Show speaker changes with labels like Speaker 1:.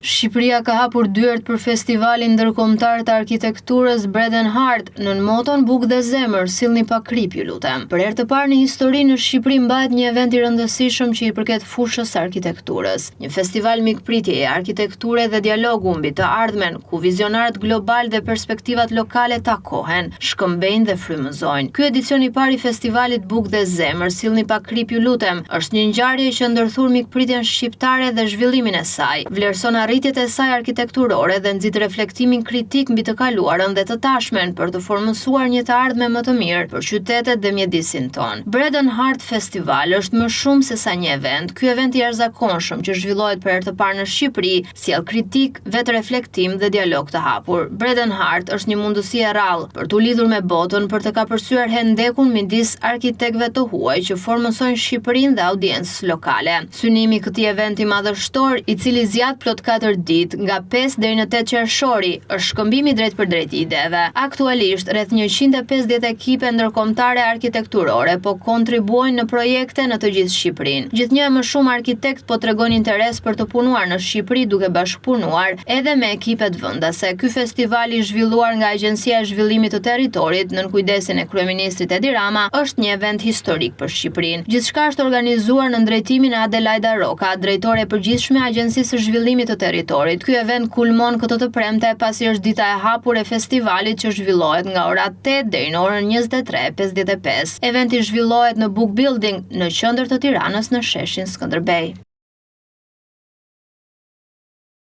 Speaker 1: Shqipëria ka hapur dyert për festivalin ndërkombëtar të arkitekturës Bread and Heart nën moton Bukë dhe Zemër, sillni pa krip ju lutem. Për herë të parë në histori në Shqipëri mbahet një event i rëndësishëm që i përket fushës së arkitekturës. Një festival mikpritjeje, arkitekture dhe dialogu mbi të ardhmen, ku vizionarët global dhe perspektivat lokale takohen, shkëmbejnë dhe frymëzojnë. Ky edicion i parë i festivalit Bukë dhe Zemër, sillni pa krip ju lutem, është një ngjarje që ndërthur mikpritjen shqiptare dhe zhvillimin e saj. Vlerëson arritjet e saj arkitekturore dhe nxit reflektimin kritik mbi të kaluarën dhe të tashmen për të formësuar një të ardhme më të mirë për qytetet dhe mjedisin ton. Bread and Heart Festival është më shumë se sa një event. Ky event i jashtëzakonshëm që zhvillohet për herë të parë në Shqipëri, sjell kritik, vetreflektim dhe dialog të hapur. Bread and Heart është një mundësi e rrallë për t'u lidhur me botën, për të kapërcyer hendekun midis arkitektëve të huaj që formësojnë Shqipërinë dhe audiencës lokale. Synimi i këtij eventi madhështor, i cili zgjat plot 4 ditë, nga 5 deri në 8 qershori, është shkëmbimi drejt për drejt i ideve. Aktualisht, rreth 150 ekipe ndërkombëtare arkitekturore po kontribuojnë në projekte në të gjithë Shqipërinë. Gjithnjë e më shumë arkitekt po tregon interes për të punuar në Shqipëri duke bashkëpunuar edhe me ekipet vendase. Ky festival i zhvilluar nga Agjencia e Zhvillimit të Territorit nën kujdesin e kryeministrit Edi Rama është një event historik për Shqipërinë. Gjithçka është organizuar në drejtimin e Adelaida Roka, drejtore e përgjithshme e Agjencisë së Zhvillimit të Territorit. Ky event kulmon këtë të premte pasi është dita e hapur e festivalit që zhvillohet nga ora 8 deri në orën 23:55. Eventi zhvillohet në Book Building në qendër të Tiranës në sheshin Skënderbej.